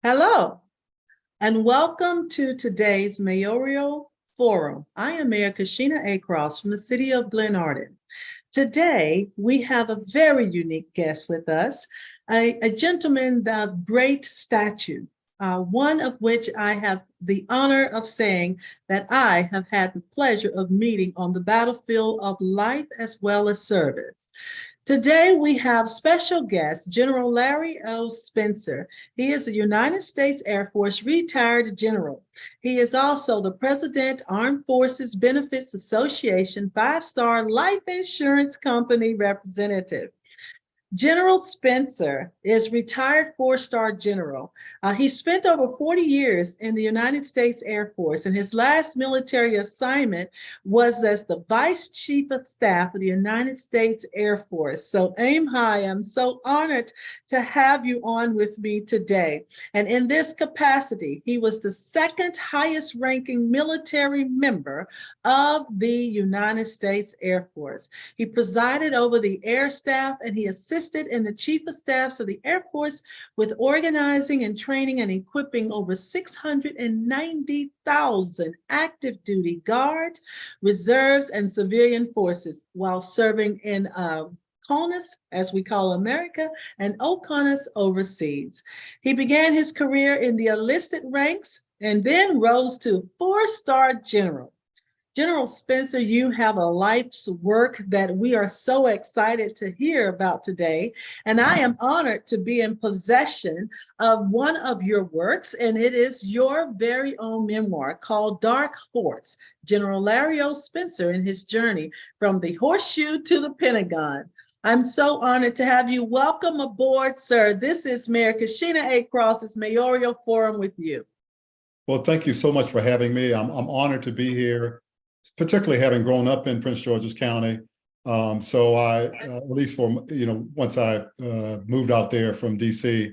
Hello, and welcome to today's Mayoral Forum. I am Mayor Kashina A. Cross from the city of Glenarden. Today, we have a very unique guest with us, a gentleman of great stature, one of which I have the honor of saying that I have had the pleasure of meeting on the battlefield of life as well as service. Today, we have special guest, General Larry O. Spencer. He is a United States Air Force retired general. He is also the President, Armed Forces Benefits Association 5-star life insurance company representative. General Spencer is retired 4-star general. He spent over 40 years in the United States Air Force, and his last military assignment was as the Vice Chief of Staff of the United States Air Force. So aim high. I'm so honored to have you on with me today. And in this capacity, he was the second highest ranking military member of the United States Air Force. He presided over the air staff, and he assisted in the Chief of Staffs of the Air Force with organizing and training and equipping over 690,000 active duty Guard, reserves, and civilian forces while serving in CONUS, as we call America, and OCONUS overseas. He began his career in the enlisted ranks and then rose to 4-star general. General Spencer, you have a life's work that we are so excited to hear about today. And I am honored to be in possession of one of your works, and it is your very own memoir called Dark Horse, General Larry O. Spencer and his journey from the horseshoe to the Pentagon. I'm so honored to have you. Welcome aboard, sir. This is Mayor Kashina A. Cross's Mayoral Forum with you. Well, thank you so much for having me. I'm honored to be here, particularly having grown up in Prince George's County. So I, at least for, once I moved out there from DC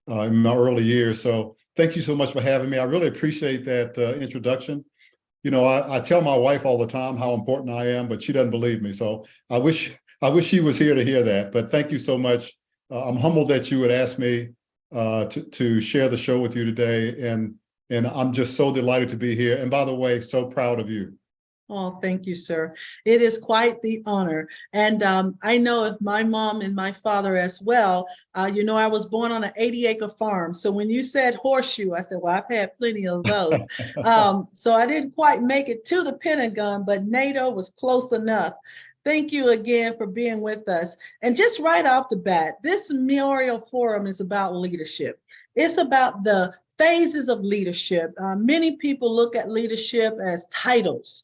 in my early years. So thank you so much for having me. I really appreciate that introduction. I tell my wife all the time how important I am, but she doesn't believe me. So I wish she was here to hear that. But thank you so much. I'm humbled that you would ask me to share the show with you today. And I'm just so delighted to be here. And by the way, so proud of you. Oh, thank you, sir. It is quite the honor. And I know of my mom and my father as well. I was born on an 80-acre farm. So when you said horseshoe, I said, well, I've had plenty of those. So I didn't quite make it to the Pentagon, but NATO was close enough. Thank you again for being with us. And just right off the bat, this Mayoral Forum is about leadership. It's about the phases of leadership. Many people look at leadership as titles.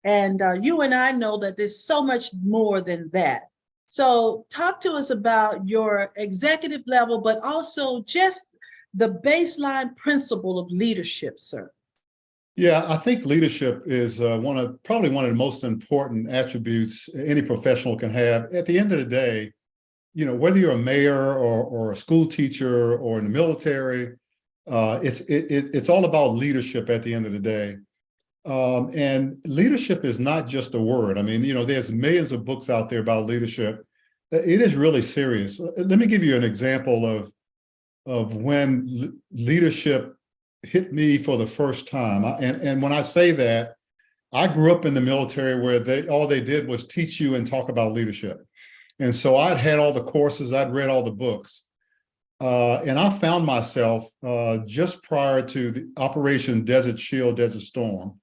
And you and I know that there's so much more than that. So talk to us about your executive level, but also just the baseline principle of leadership, sir. Yeah, I think leadership is probably one of the most important attributes any professional can have. At the end of the day, whether you're a mayor or a school teacher or in the military, it's all about leadership at the end of the day. And leadership is not just a word. I mean, there's millions of books out there about leadership. It is really serious. Let me give you an example of when leadership hit me for the first time. And when I say that, I grew up in the military where all they did was teach you and talk about leadership. And so I'd had all the courses, I'd read all the books. And I found myself just prior to the Operation Desert Shield, Desert Storm.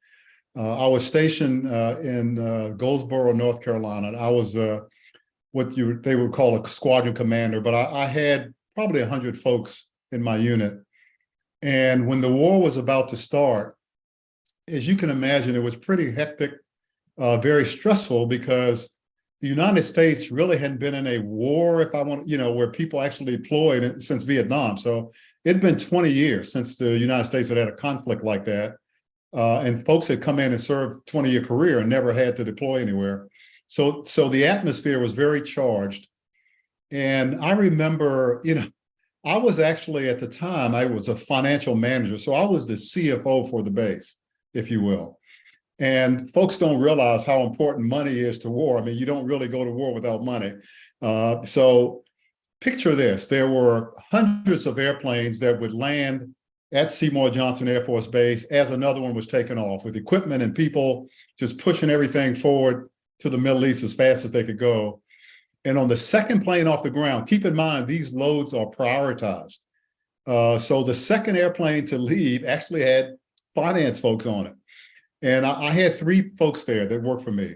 I was stationed in Goldsboro, North Carolina. I was what they would call a squadron commander, but I had probably 100 folks in my unit. And when the war was about to start, as you can imagine, it was pretty hectic, very stressful, because the United States really hadn't been in a war, where people actually deployed since Vietnam. So it'd been 20 years since the United States had a conflict like that. And folks had come in and served 20-year career and never had to deploy anywhere. So the atmosphere was very charged. And I remember, I was actually, at the time, I was a financial manager. So I was the CFO for the base, if you will. And folks don't realize how important money is to war. I mean, you don't really go to war without money. So picture this, there were hundreds of airplanes that would land at Seymour Johnson Air Force Base as another one was taking off with equipment and people just pushing everything forward to the Middle East as fast as they could go. And on the second plane off the ground, keep in mind, these loads are prioritized. So the second airplane to leave actually had finance folks on it. And I had 3 folks there that worked for me.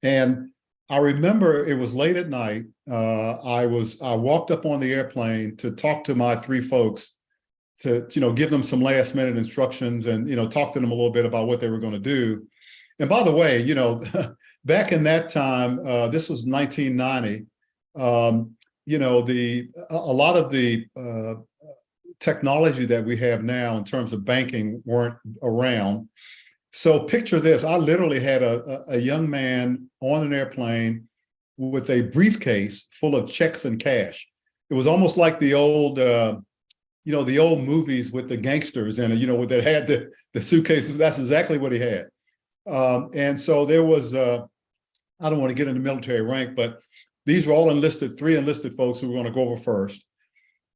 And I remember it was late at night. I walked up on the airplane to talk to my 3 folks to, give them some last minute instructions and, talk to them a little bit about what they were going to do. And by the way, back in that time, this was 1990, a lot of the technology that we have now in terms of banking weren't around. So picture this, I literally had a young man on an airplane with a briefcase full of checks and cash. It was almost like the old, the old movies with the gangsters and, that had the suitcases. That's exactly what he had. And so there was, I don't want to get into military rank, but these were all enlisted, 3 enlisted folks who were going to go over first.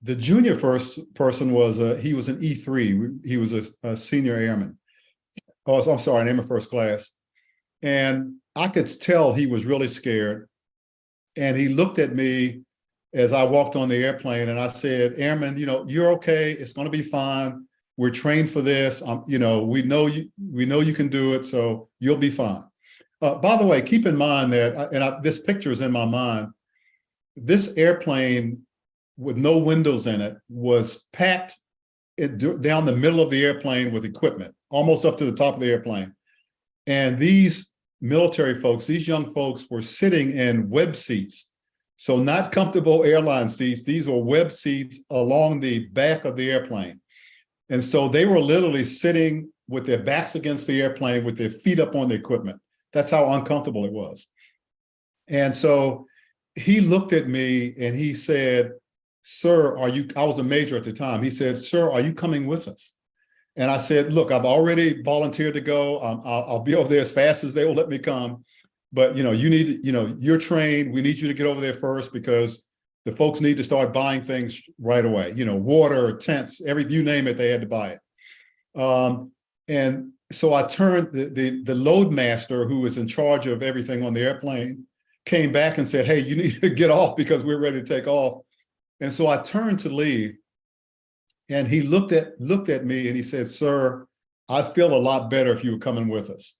The junior first person was, he was an E3. He was a senior airman. Oh, I'm sorry, an airman first class. And I could tell he was really scared. And he looked at me as I walked on the airplane and I said, Airman, you're okay. It's going to be fine. We're trained for this. We know you can do it. So you'll be fine. By the way, keep in mind that, this picture is in my mind, this airplane with no windows in it was packed down the middle of the airplane with equipment, almost up to the top of the airplane. And these military folks, these young folks were sitting in web seats. So not comfortable airline seats, these were web seats along the back of the airplane. And so they were literally sitting with their backs against the airplane with their feet up on the equipment. That's how uncomfortable it was. And so he looked at me and he said, sir, I was a major at the time. He said, sir, are you coming with us? And I said, look, I've already volunteered to go. I'll be over there as fast as they will let me come. But, you're trained. We need you to get over there first because the folks need to start buying things right away. Water, tents, you name it, they had to buy it. And so I turned, the load master who was in charge of everything on the airplane came back and said, hey, you need to get off because we're ready to take off. And so I turned to leave and he looked at me and he said, sir, I'd feel a lot better if you were coming with us.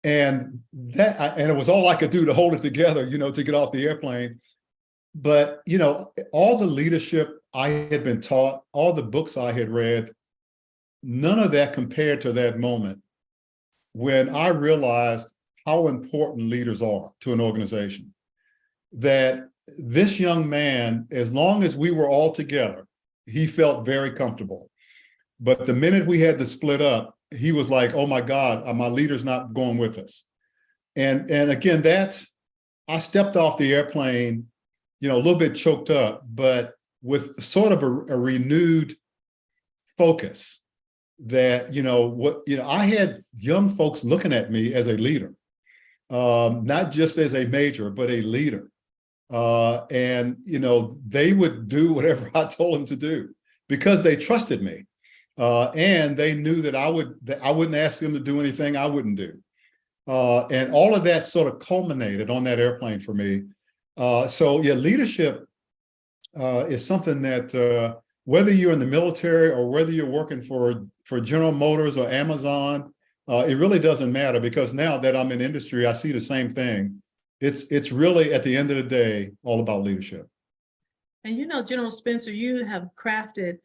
And it was all I could do to hold it together, to get off the airplane. But, all the leadership I had been taught, all the books I had read, none of that compared to that moment when I realized how important leaders are to an organization. That this young man, as long as we were all together, he felt very comfortable. But the minute we had to split up, he was like, oh my God, my leader's not going with us. And again, I stepped off the airplane, a little bit choked up, but with sort of a renewed focus that, I had young folks looking at me as a leader, not just as a major, but a leader. And they would do whatever I told them to do because they trusted me. And they knew that I wouldn't ask them to do anything I wouldn't do. And all of that sort of culminated on that airplane for me. So yeah, leadership is something that whether you're in the military or whether you're working for General Motors or Amazon, it really doesn't matter because now that I'm in industry, I see the same thing. It's really, at the end of the day, all about leadership. And General Spencer, you have crafted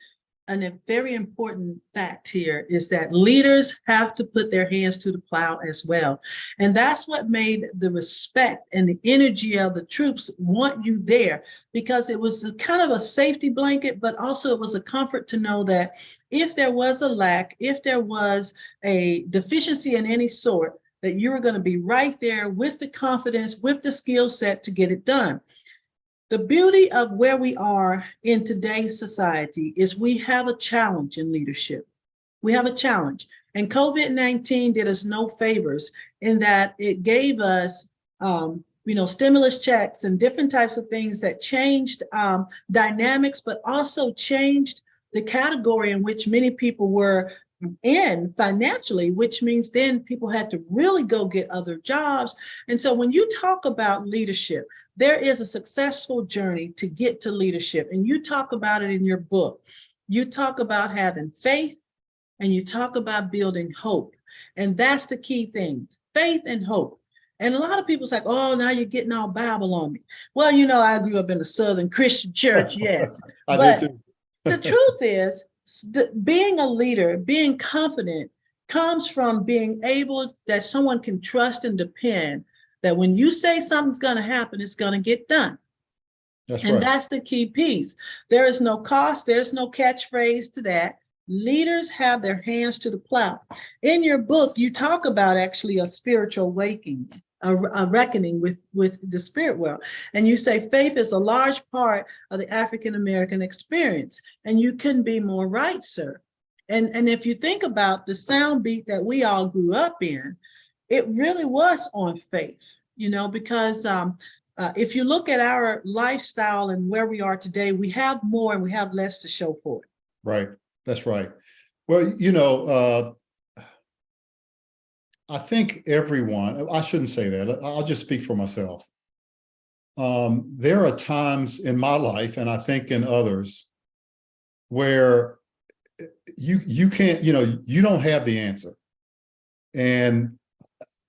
a very important fact here is that leaders have to put their hands to the plow as well. And that's what made the respect and the energy of the troops want you there, because it was kind of a safety blanket, but also it was a comfort to know that if there was a lack, if there was a deficiency in any sort, that you were going to be right there with the confidence, with the skill set to get it done. The beauty of where we are in today's society is we have a challenge in leadership. We have a challenge, and COVID-19 did us no favors in that it gave us, stimulus checks and different types of things that changed dynamics, but also changed the category in which many people were in financially, which means then people had to really go get other jobs. And so when you talk about leadership, there is a successful journey to get to leadership. And you talk about it in your book. You talk about having faith and you talk about building hope. And that's the key things, faith and hope. And a lot of people's like, oh, now you're getting all Bible on me. Well, you know, I grew up in a Southern Christian church, yes. I But did too. the truth is, being a leader, being confident comes from being able that someone can trust and depend that when you say something's going to happen, it's going to get done. That's And right. that's the key piece. There is no cost, there's no catchphrase to that. Leaders have their hands to the plow. In your book, you talk about actually a spiritual awakening, a reckoning with the spirit world. And you say faith is a large part of the African-American experience. And you couldn't be more right, sir. And if you think about the sound beat that we all grew up in, it really was on faith, you know, because if you look at our lifestyle and where we are today, we have more and we have less to show for it. Right. That's right. Well, you know, I think everyone, I shouldn't say that. I'll just speak for myself. There are times in my life, and I think in others, where you can't, you know, you don't have the answer. And,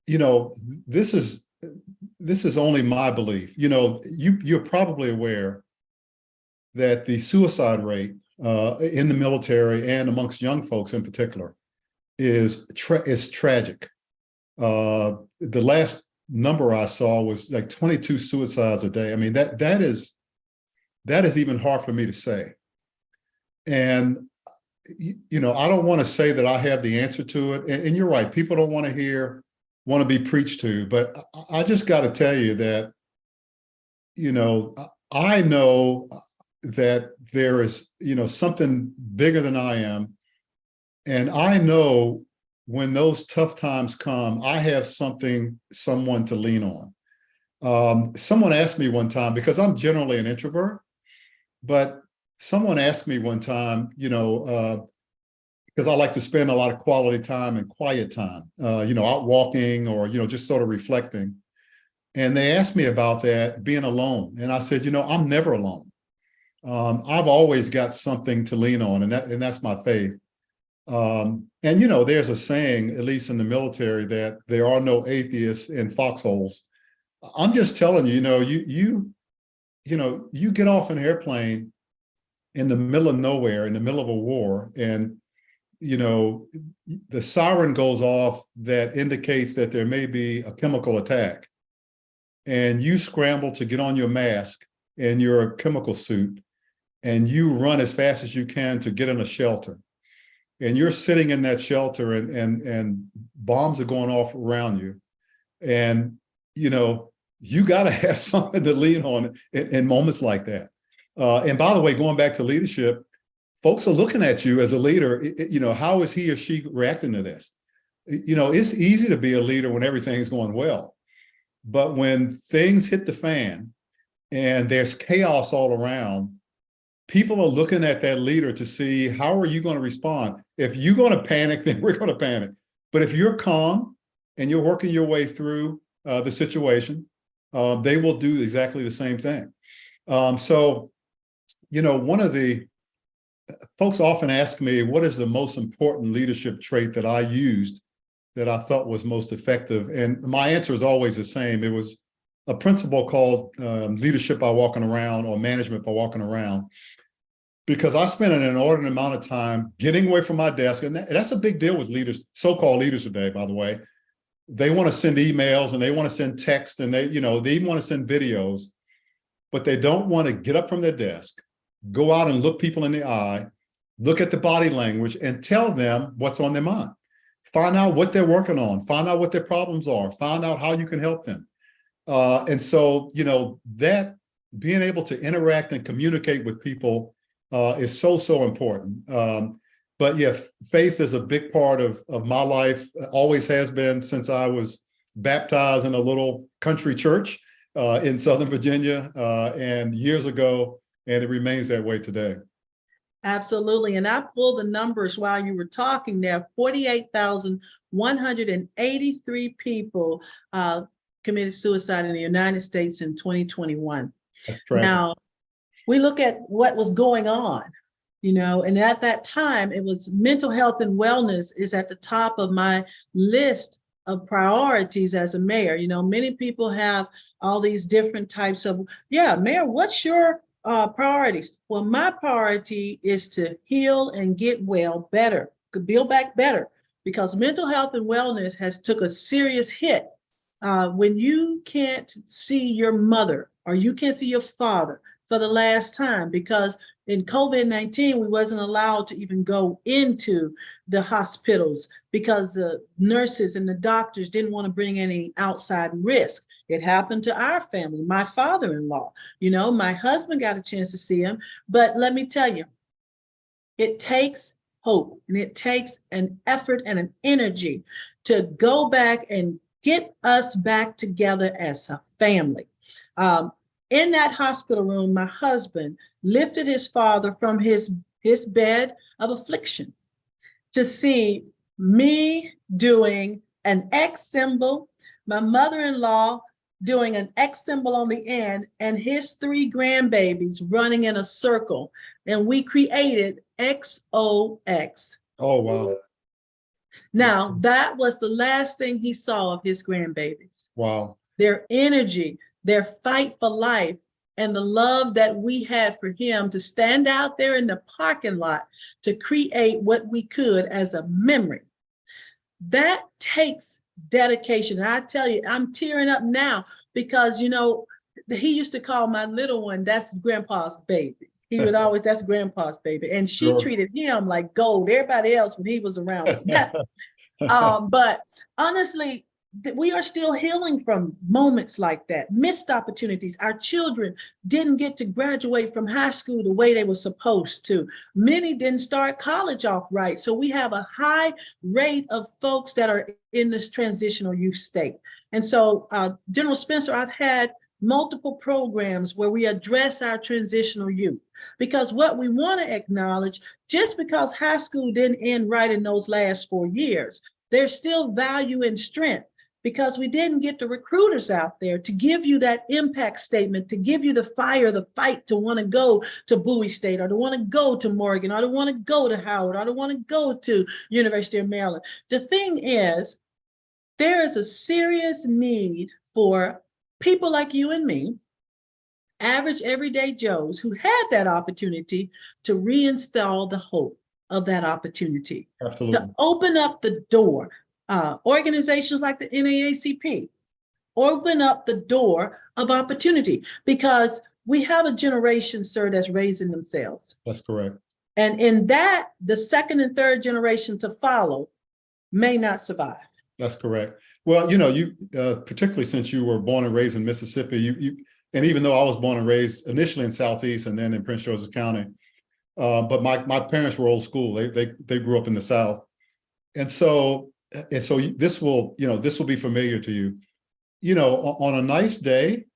you know, this is only my belief. You know, you're probably aware that the suicide rate in the military and amongst young folks in particular is tragic. The last number I saw was like 22 suicides a day. I mean, that is even hard for me to say. And, you know, I don't want to say that I have the answer to it. And you're right, people don't want to be preached to, but I just got to tell you that, you know, I know that there is, you know, something bigger than I am. And I know when those tough times come, I have someone to lean on. Someone asked me one time, because I'm generally an introvert, but someone asked me one time, you know, because I like to spend a lot of quality time and quiet time, you know, out walking or, you know, just sort of reflecting. And they asked me about that, being alone. And I said, you know, I'm never alone. I've always got something to lean on, and that's my faith. And, you know, there's a saying, at least in the military, that there are no atheists in foxholes. I'm just telling you, you know, you get off an airplane in the middle of nowhere, in the middle of a war, and, you know, the siren goes off that indicates that there may be a chemical attack. And you scramble to get on your mask and your chemical suit, and you run as fast as you can to get in a shelter. And you're sitting in that shelter and bombs are going off around you. And, you know, you got to have something to lean on in moments like that. And by the way, going back to leadership, folks are looking at you as a leader. You know, how is he or she reacting to this? You know, it's easy to be a leader when everything's going well. But when things hit the fan and there's chaos all around, people are looking at that leader to see, how are you going to respond? If you're going to panic, then we're going to panic. But if you're calm and you're working your way through the situation, they will do exactly the same thing. So, you know, one of the folks often ask me, what is the most important leadership trait that I used that I thought was most effective? And my answer is always the same. It was a principle called leadership by walking around, or management by walking around, because I spent an inordinate amount of time getting away from my desk. And that's a big deal with leaders, so-called leaders today, by the way. They want to send emails and they want to send text, and they even want to send videos, but they don't want to get up from their desk, go out and look people in the eye, look at the body language, and tell them what's on their mind. Find out what they're working on, find out what their problems are, find out how you can help them. And so, you know, that being able to interact and communicate with people is so important. But yeah, faith is a big part of my life, always has been since I was baptized in a little country church in Southern Virginia and years ago, and it remains that way today. Absolutely. And I pulled the numbers while you were talking there. 48,183 people committed suicide in the United States in 2021. That's tragic. Now, we look at what was going on, and at that time, it was mental health and wellness is at the top of my list of priorities as a mayor. Many people have all these different types of, mayor, what's your priorities? Well, my priority is to heal and get well better, build back better, because mental health and wellness has took a serious hit. When you can't see your mother or you can't see your father for the last time, because in COVID-19, we wasn't allowed to even go into the hospitals because the nurses and the doctors didn't want to bring any outside risk. It happened to our family, my father-in-law, my husband got a chance to see him. But let me tell you, it takes hope and it takes an effort and an energy to go back and get us back together as a family. In that hospital room, my husband lifted his father from his bed of affliction to see me doing an X symbol, my mother-in-law doing an X symbol on the end, and his 3 grandbabies running in a circle. And we created XOX. Oh, wow. Now, that was the last thing he saw of his grandbabies. Wow. Their energy, their fight for life, and the love that we had for him to stand out there in the parking lot to create what we could as a memory. That takes dedication. And I tell you, I'm tearing up now because, he used to call my little one, that's grandpa's baby. He would always, that's grandpa's baby. And she Sure. treated him like gold. Everybody else, when he was around, but honestly, we are still healing from moments like that, missed opportunities. Our children didn't get to graduate from high school the way they were supposed to. Many didn't start college off right. So we have a high rate of folks that are in this transitional youth state. And so, General Spencer, I've had multiple programs where we address our transitional youth, because what we want to acknowledge, just because high school didn't end right in those last 4 years, there's still value and strength, because we didn't get the recruiters out there to give you that impact statement, to give you the fire, the fight to want to go to Bowie State, or to want to go to Morgan, or to want to go to Howard, or to want to go to University of Maryland. The thing is, there is a serious need for people like you and me, average everyday Joes, who had that opportunity to reinstall the hope of that opportunity. Absolutely. To open up the door. Organizations like the NAACP open up the door of opportunity, because we have a generation, sir, that's raising themselves. That's correct. And in that, the second and third generation to follow may not survive. That's correct. Well, you particularly since you were born and raised in Mississippi, and even though I was born and raised initially in Southeast and then in Prince George's County, but my parents were old school. They grew up in the South, and so this will be familiar to you. On a nice day,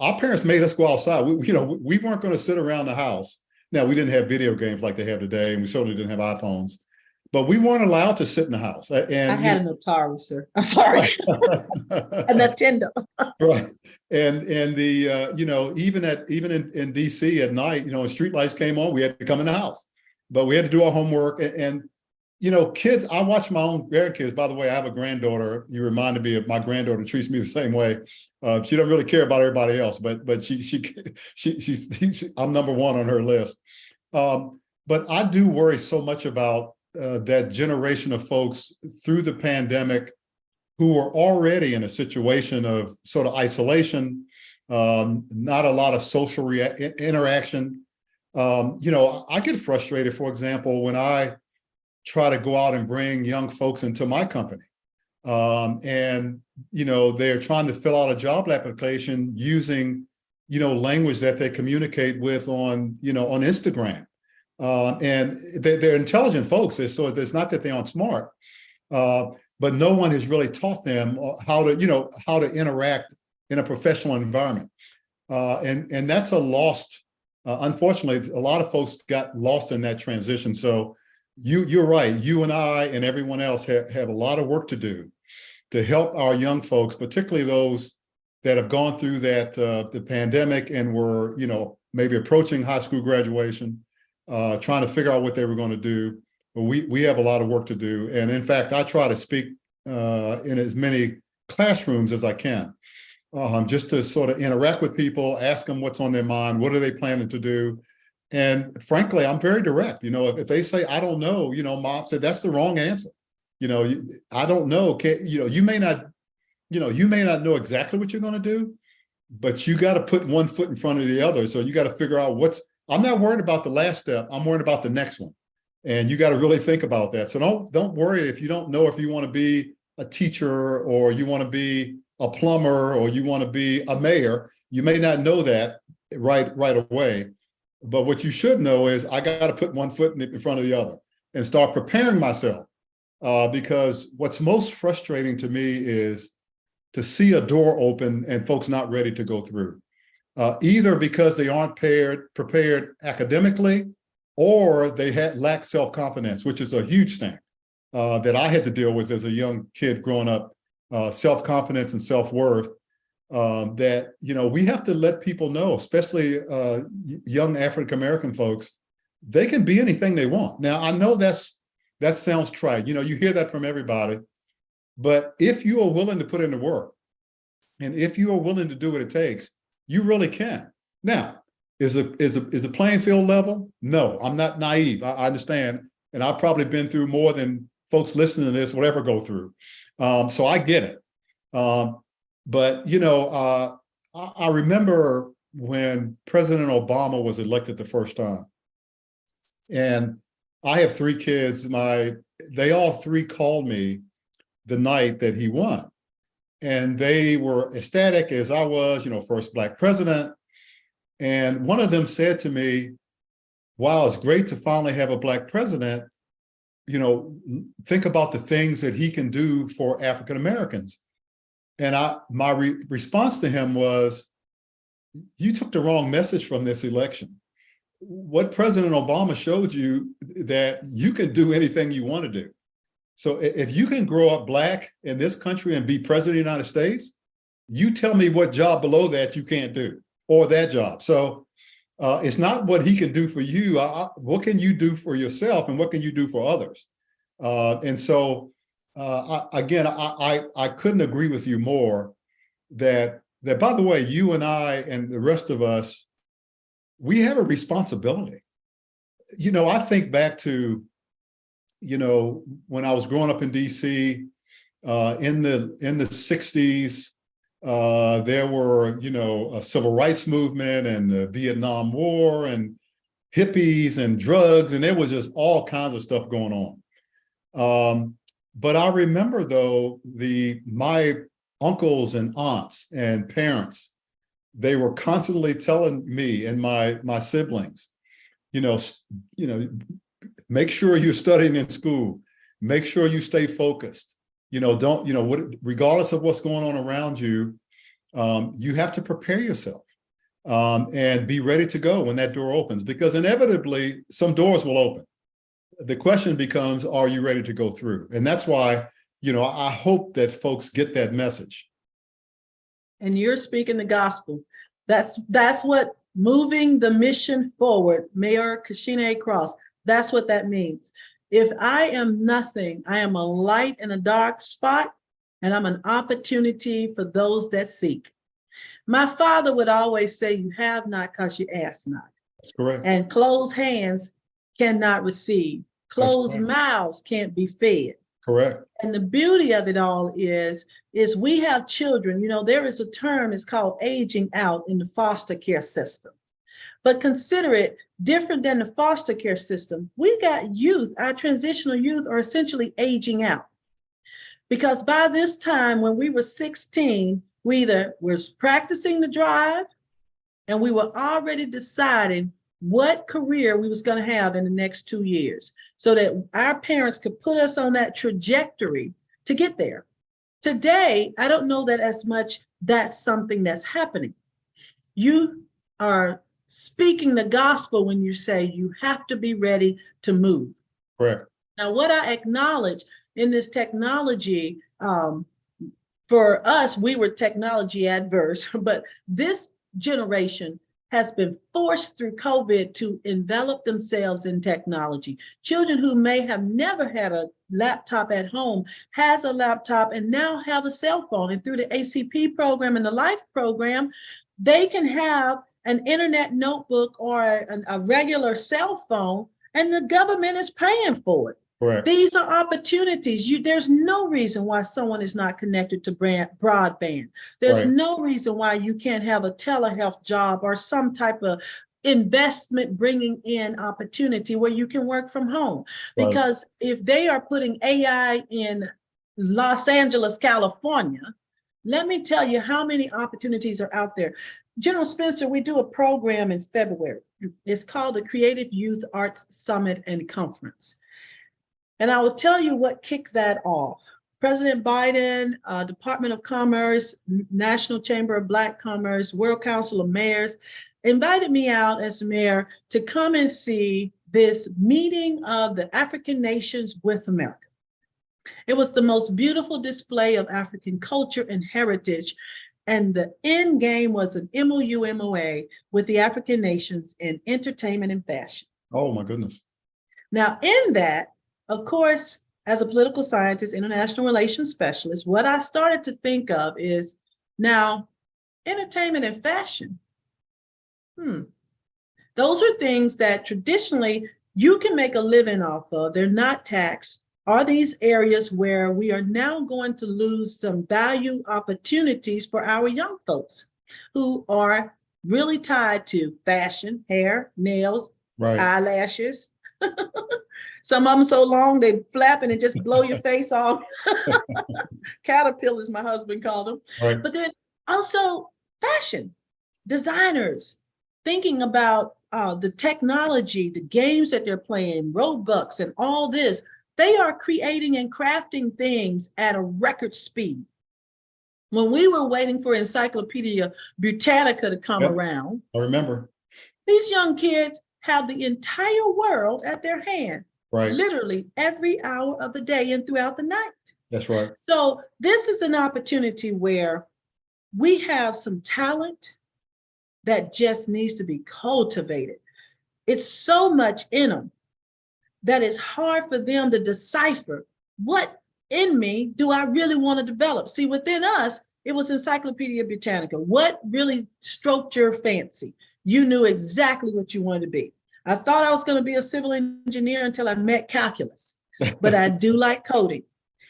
our parents made us go outside. We weren't going to sit around the house. Now, we didn't have video games like they have today, and we certainly didn't have iPhones. But we weren't allowed to sit in the house. And I had an Atari, sir. I'm sorry. A Nintendo. Right. And the even in DC at night, when street lights came on, we had to come in the house. But we had to do our homework. And kids, I watch my own grandkids. By the way, I have a granddaughter. You reminded me of my granddaughter, treats me the same way. She doesn't really care about everybody else, but I'm number one on her list. But I do worry so much about that generation of folks through the pandemic who were already in a situation of sort of isolation, not a lot of social interaction. I get frustrated, for example, when I try to go out and bring young folks into my company. And they're trying to fill out a job application using, language that they communicate with on Instagram. And they're intelligent folks, so it's not that they aren't smart, but no one has really taught them how to interact in a professional environment. And that's a lost Unfortunately, a lot of folks got lost in that transition. So you're right. You and I and everyone else have a lot of work to do to help our young folks, particularly those that have gone through that the pandemic and were, maybe approaching high school graduation, trying to figure out what they were going to do. But we have a lot of work to do. And in fact, I try to speak in as many classrooms as I can, just to sort of interact with people, ask them what's on their mind, what are they planning to do? And frankly, I'm very direct. If they say, I don't know, Mom said, that's the wrong answer. I don't know. You may not know exactly what you're going to do, but you got to put one foot in front of the other. So you got to figure out I'm not worried about the last step. I'm worried about the next one. And you got to really think about that. So don't worry if you don't know if you want to be a teacher or you want to be a plumber or you want to be a mayor. You may not know that right away. But what you should know is I got to put one foot in front of the other and start preparing myself. Because what's most frustrating to me is to see a door open and folks not ready to go through, either because they aren't prepared academically, or they lack self-confidence, which is a huge thing that I had to deal with as a young kid growing up, self-confidence and self-worth, that, we have to let people know, especially young African-American folks, they can be anything they want. Now, I know that sounds trite. You hear that from everybody, but if you are willing to put in the work and if you are willing to do what it takes, you really can. Now, is the playing field level? No, I'm not naive. I understand. And I've probably been through more than folks listening to this will ever go through. So I get it. But, I remember when President Obama was elected the first time, and I have 3 kids. They all 3 called me the night that he won. And they were ecstatic as I was, first Black president. And one of them said to me, wow, it's great to finally have a Black president. Think about the things that he can do for African Americans. And my response to him was, you took the wrong message from this election. What President Obama showed you that you can do anything you want to do. So if you can grow up Black in this country and be president of the United States, you tell me what job below that you can't do, or that job. So it's not what he can do for you. What can you do for yourself and what can you do for others? And so, I couldn't agree with you more that, by the way, you and I and the rest of us, we have a responsibility. I think back to, when I was growing up in DC, in the 60s, there were, a civil rights movement and the Vietnam War and hippies and drugs, and there was just all kinds of stuff going on. But I remember, though, my uncles and aunts and parents, they were constantly telling me and my siblings, make sure you're studying in school, make sure you stay focused. Regardless of what's going on around you, you have to prepare yourself and be ready to go when that door opens, because inevitably some doors will open. The question becomes, are you ready to go through? And that's why, I hope that folks get that message. And you're speaking the gospel. That's what moving the mission forward, Mayor Kashina A. Cross, that's what that means. If I am nothing, I am a light in a dark spot, and I'm an opportunity for those that seek. My father would always say, you have not because you ask not. That's correct. And closed hands cannot receive. Closed mouths can't be fed. Correct. And the beauty of it all is we have children. There is a term, it's called aging out in the foster care system. But consider it different than the foster care system. We got youth, our transitional youth are essentially aging out. Because by this time, when we were 16, we either were practicing the drive and we were already deciding what career we was going to have in the next 2 years so that our parents could put us on that trajectory to get there. Today, I don't know that as much that's something that's happening. You are speaking the gospel when you say you have to be ready to move. Correct. Now, what I acknowledge in this technology, for us, we were technology adverse, but this generation has been forced through COVID to envelop themselves in technology. Children who may have never had a laptop at home has a laptop and now have a cell phone. And through the ACP program and the LIFE program, they can have an internet notebook or a regular cell phone, and the government is paying for it. Correct. These are opportunities. There's no reason why someone is not connected to broadband. There's Right. no reason why you can't have a telehealth job or some type of investment bringing in opportunity where you can work from home. Right. Because if they are putting AI in Los Angeles, California, let me tell you how many opportunities are out there. General Spencer, we do a program in February. It's called the Creative Youth Arts Summit and Conference. And I will tell you what kicked that off. President Biden, Department of Commerce, National Chamber of Black Commerce, World Council of Mayors invited me out as mayor to come and see this meeting of the African nations with America. It was the most beautiful display of African culture and heritage. And the end game was an MOU/MOA with the African nations in entertainment and fashion. Oh, my goodness. Now, in that, of course, as a political scientist, international relations specialist, what I started to think of is now entertainment and fashion. Those are things that traditionally you can make a living off of. They're not taxed. Are these areas where we are now going to lose some value opportunities for our young folks who are really tied to fashion, hair, nails, Right. eyelashes. Some of them so long they flap and it just blow your face off. Caterpillars, my husband called them. Right. But then also fashion, designers, thinking about the technology, the games that they're playing, Robux and all this. They are creating and crafting things at a record speed. When we were waiting for Encyclopedia Britannica to come around, I remember. These young kids have the entire world at their hand, Right. literally every hour of the day and throughout the night. That's right. So this is an opportunity where we have some talent that just needs to be cultivated. It's so much in them that it's hard for them to decipher what in me do I really want to develop. See, within us, it was Encyclopedia Britannica. What really stroked your fancy? You knew exactly what you wanted to be. I thought I was going to be a civil engineer until I met calculus, but I do like coding.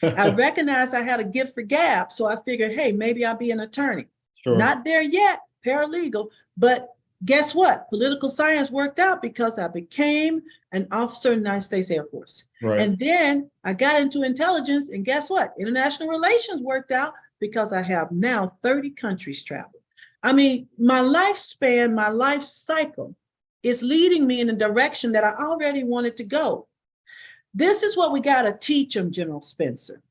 I recognized I had a gift for gab, so I figured, hey, maybe I'll be an attorney. Sure. Not there yet, paralegal, but guess what? Political science worked out because I became an officer in the United States Air Force. Right. And then I got into intelligence, and guess what? International relations worked out because I have now 30 countries traveled. I mean, my lifespan, my life cycle is leading me in a direction that I already wanted to go. This is what we got to teach them, General Spencer.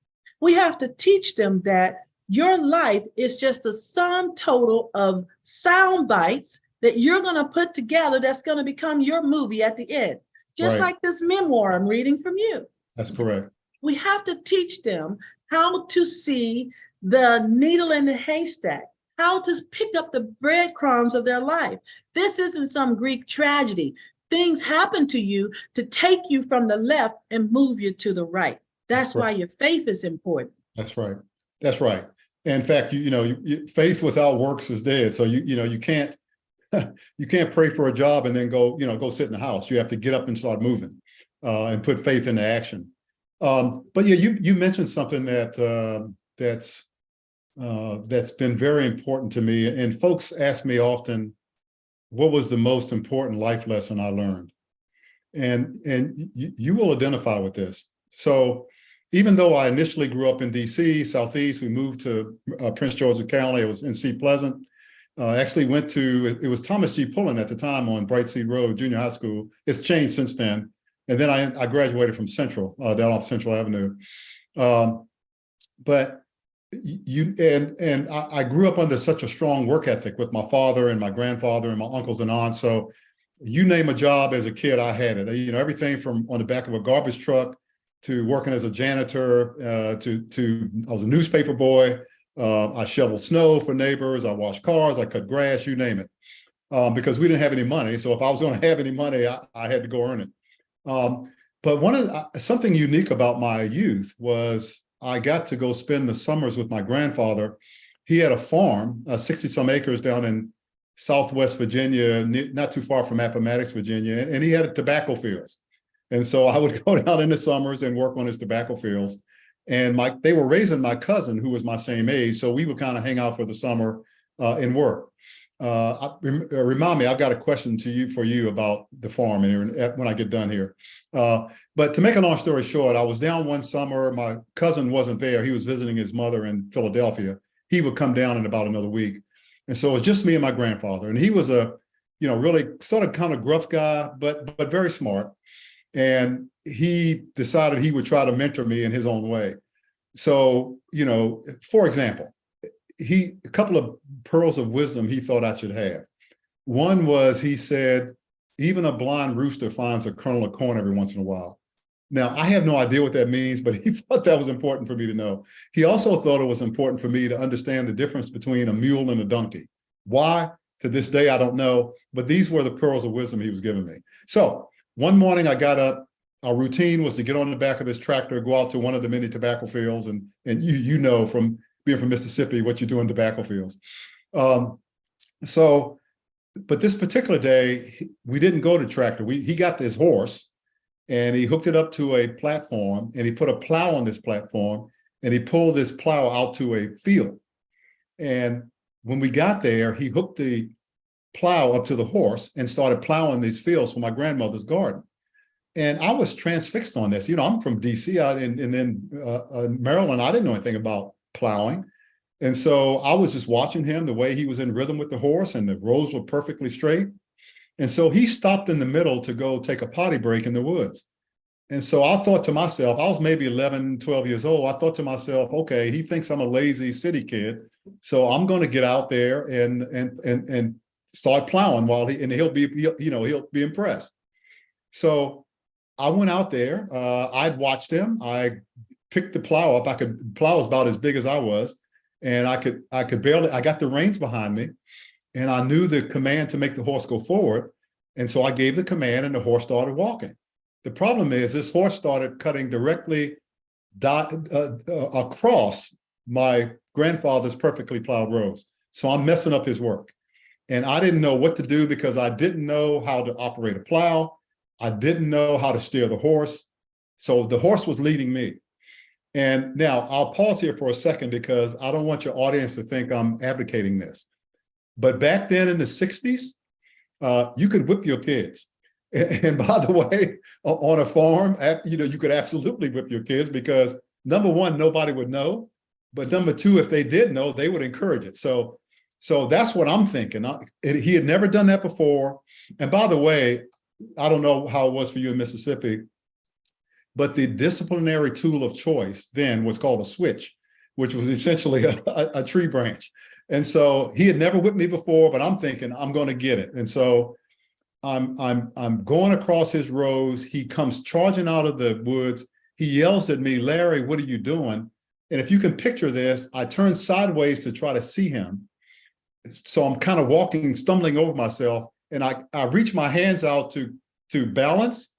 We have to teach them that your life is just a sum total of sound bites that you're going to put together that's going to become your movie at the end. Just Right. like this memoir I'm reading from you. That's correct. We have to teach them how to see the needle in the haystack, how to pick up the breadcrumbs of their life. This isn't some Greek tragedy. Things happen to you to take you from the left and move you to the right. That's why your faith is important. That's right. That's right. In fact, faith without works is dead. So you can't you can't pray for a job and then go sit in the house. You have to get up and start moving and put faith into action. But yeah, you mentioned something that's been very important to me. And folks ask me often, what was the most important life lesson I learned? And you will identify with this. So even though I initially grew up in DC, Southeast, we moved to Prince George's County. It was in Sea Pleasant. Actually went to, it was Thomas G. Pullen at the time on Bright Seed Road, junior high school. It's changed since then. And then I graduated from Central, down off Central Avenue. But I grew up under such a strong work ethic with my father and my grandfather and my uncles and aunts. So you name a job as a kid, I had it. Everything from on the back of a garbage truck to working as a janitor, to I was a newspaper boy. I shoveled snow for neighbors. I washed cars. I cut grass. You name it, because we didn't have any money. So if I was going to have any money, I had to go earn it. But something unique about my youth was I got to go spend the summers with my grandfather. He had a farm, 60 some acres down in Southwest Virginia, not too far from Appomattox, Virginia, and he had tobacco fields. And so I would go down in the summers and work on his tobacco fields. And they were raising my cousin, who was my same age, so we would kind of hang out for the summer and work. Remind me, I've got a question for you about the farm when I get done here. But to make a long story short, I was down one summer. My cousin wasn't there. He was visiting his mother in Philadelphia. He would come down in about another week. And so it was just me and my grandfather. And he was a, really sort of kind of gruff guy, but very smart. And he decided he would try to mentor me in his own way. So, for example, a couple of pearls of wisdom he thought I should have. One was, he said, even a blind rooster finds a kernel of corn every once in a while. Now, I have no idea what that means, but he thought that was important for me to know. He also thought it was important for me to understand the difference between a mule and a donkey. Why? To this day, I don't know, but these were the pearls of wisdom he was giving me. So one morning I got up. Our routine was to get on the back of his tractor, go out to one of the many tobacco fields, and you know from being from Mississippi what you do in tobacco fields. But this particular day, we didn't go to tractor. He got this horse, and he hooked it up to a platform, and he put a plow on this platform, and he pulled this plow out to a field. And when we got there, he hooked the plow up to the horse and started plowing these fields for my grandmother's garden. And I was transfixed on this. I'm from DC, and then Maryland, I didn't know anything about plowing. And so I was just watching him, the way he was in rhythm with the horse, and the rows were perfectly straight. And so he stopped in the middle to go take a potty break in the woods. And so I thought to myself, I was maybe 11, 12 years old. I thought to myself, okay, he thinks I'm a lazy city kid. So I'm going to get out there and start plowing he'll be impressed. So I went out there. I'd watched him. I picked the plow up. Plow was about as big as I was. And I got the reins behind me, and I knew the command to make the horse go forward. And so I gave the command, and the horse started walking. The problem is, this horse started cutting directly across my grandfather's perfectly plowed rows. So I'm messing up his work. And I didn't know what to do, because I didn't know how to operate a plow. I didn't know how to steer the horse. So the horse was leading me. And now I'll pause here for a second, because I don't want your audience to think I'm advocating this. But back then in the 60s, you could whip your kids. And by the way, on a farm, you could absolutely whip your kids, because number one, nobody would know. But number two, if they did know, they would encourage it. So that's what I'm thinking. He had never done that before. And by the way, I don't know how it was for you in Mississippi, but the disciplinary tool of choice then was called a switch, which was essentially a tree branch. And so he had never whipped me before, but I'm thinking I'm going to get it. And so I'm going across his rows. He comes charging out of the woods. He yells at me, "Larry, what are you doing?" And if you can picture this, I turn sideways to try to see him. So I'm kind of walking, stumbling over myself, and I reach my hands out to balance.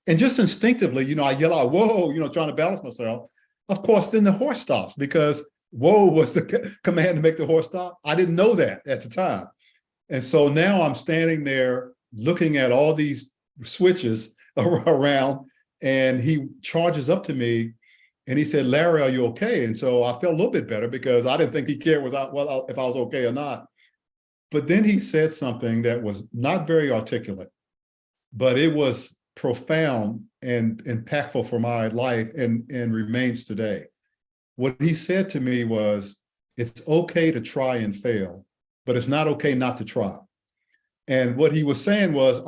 And just instinctively, I yell out, "Whoa," trying to balance myself. Of course, then the horse stops, because whoa was the command to make the horse stop. I didn't know that at the time. And so now I'm standing there looking at all these switches around, and he charges up to me and he said, "Larry, are you okay?" And so I felt a little bit better, because I didn't think he cared if I was okay or not. But then he said something that was not very articulate, but it was profound and impactful for my life, and remains today. What he said to me was, "It's okay to try and fail, but it's not okay not to try." And what he was saying was,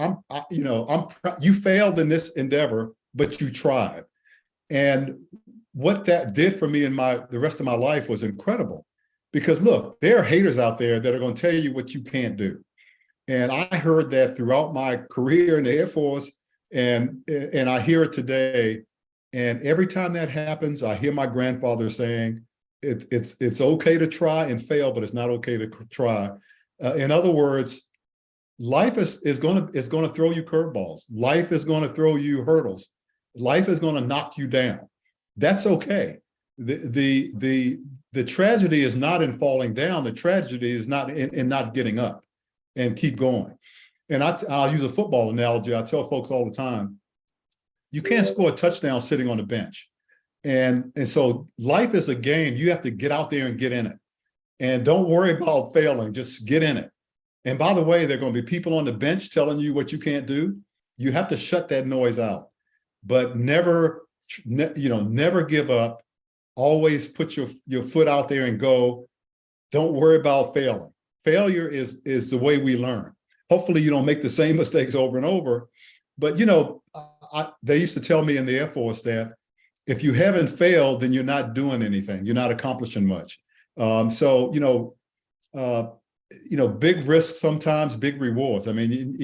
you failed in this endeavor, but you tried. And what that did for me in the rest of my life was incredible. Because look, there are haters out there that are going to tell you what you can't do. And I heard that throughout my career in the Air Force, and I hear it today. And every time that happens, I hear my grandfather saying, it's okay to try and fail, but it's not okay to try. In other words, life is going to throw you curveballs. Life is going to throw you hurdles. Life is going to knock you down. That's okay. The tragedy is not in falling down. The tragedy is not in not getting up and keep going. And I'll use a football analogy. I tell folks all the time, you can't score a touchdown sitting on the bench. And so life is a game. You have to get out there and get in it. And don't worry about failing, just get in it. And by the way, there are going to be people on the bench telling you what you can't do. You have to shut that noise out, but never give up. Always put your foot out there and go. Don't worry about failing. Failure is the way we learn. Hopefully you don't make the same mistakes over and over. But they used to tell me in the Air Force that if you haven't failed, then you're not doing anything. You're not accomplishing much. Big risks sometimes, big rewards. I mean,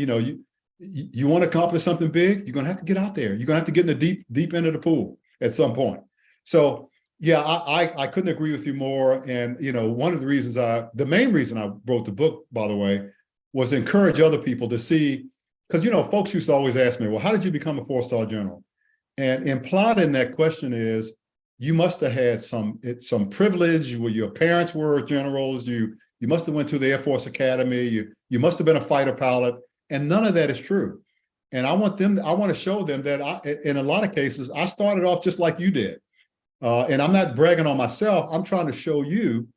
you want to accomplish something big, you're going to have to get out there. You're going to have to get in the deep end of the pool at some point. So yeah, I couldn't agree with you more. And one of the reasons the main reason I wrote the book, by the way, was to encourage other people to see, because folks used to always ask me, well, how did you become a 4-star general? And implied in that question is you must have had some privilege where your parents were generals. You must have went to the Air Force Academy. You must have been a fighter pilot, and none of that is true. And I want to show them that in a lot of cases, I started off just like you did. And I'm not bragging on myself. I'm trying to show you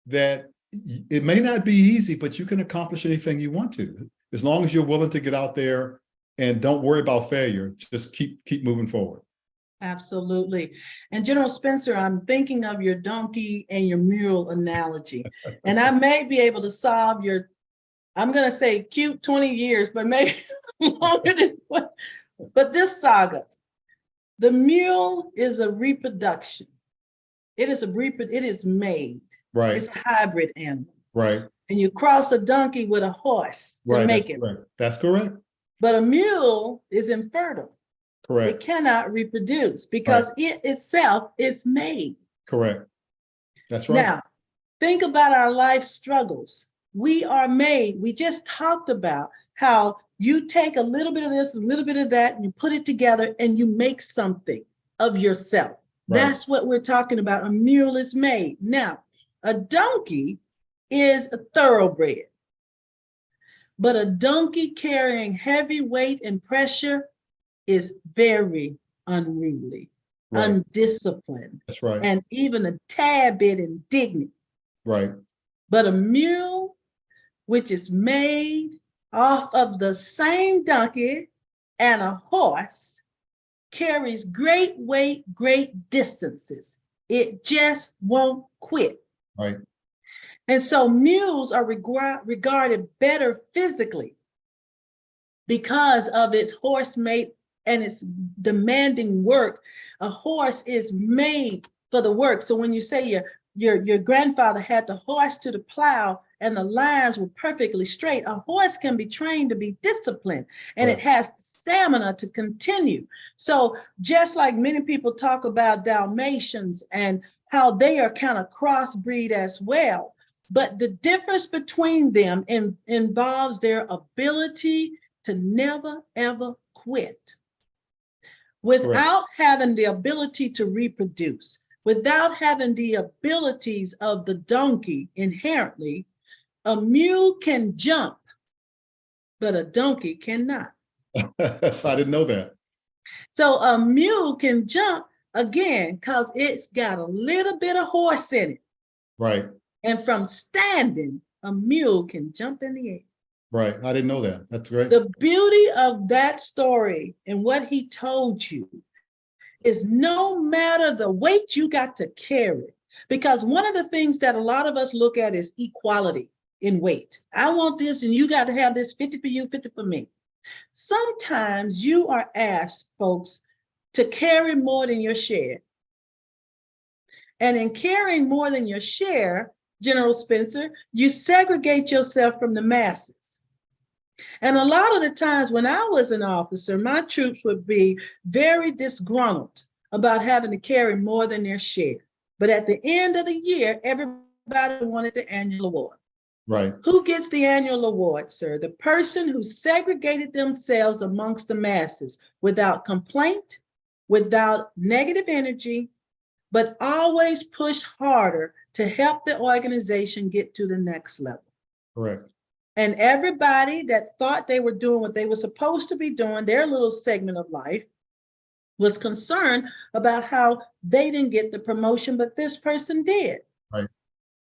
that it may not be easy, but you can accomplish anything you want to, as long as you're willing to get out there and don't worry about failure. Just keep moving forward. Absolutely. And General Spencer, I'm thinking of your donkey and your mule analogy. And I may be able to solve your, I'm going to say cute 20 years, but maybe longer than what. But this saga, the mule is a reproduction. It is made. Right. It's a hybrid animal. Right. And you cross a donkey with a horse to make it. Correct. That's correct. But a mule is infertile. Correct. It cannot reproduce because it itself is made. Correct. That's right. Now, think about our life struggles. We are made. We just talked about how you take a little bit of this, a little bit of that, and you put it together and you make something of yourself. Right. That's what we're talking about. A mule is made. Now, a donkey is a thoroughbred, but a donkey carrying heavy weight and pressure is very unruly, right, undisciplined. That's right. And even a tad bit indignant. Right. But a mule, which is made off of the same donkey and a horse, carries great weight, great distances. It just won't quit. Right. And so mules are regarded better physically because of its horse mate and its demanding work. A horse is made for the work. So when you say your grandfather had the horse to the plow and the lines were perfectly straight, a horse can be trained to be disciplined, and right, it has stamina to continue. So just like many people talk about Dalmatians and how they are kind of crossbreed as well, but the difference between them involves their ability to never, ever quit. Without having the ability to reproduce, without having the abilities of the donkey inherently, a mule can jump, but a donkey cannot. I didn't know that. So a mule can jump, again, because it's got a little bit of horse in it. Right. And from standing, a mule can jump in the air. Right. I didn't know that. That's great. The beauty of that story and what he told you is no matter the weight you got to carry, because one of the things that a lot of us look at is equality in weight. I want this and you got to have this, 50 for you, 50 for me. Sometimes you are asked, folks, to carry more than your share. And in carrying more than your share, General Spencer, you segregate yourself from the masses. And a lot of the times when I was an officer, my troops would be very disgruntled about having to carry more than their share. But at the end of the year, everybody wanted the annual award. Right. Who gets the annual award, sir? The person who segregated themselves amongst the masses without complaint, without negative energy, but always push harder to help the organization get to the next level. Correct. And everybody that thought they were doing what they were supposed to be doing, their little segment of life, was concerned about how they didn't get the promotion, but this person did. Right.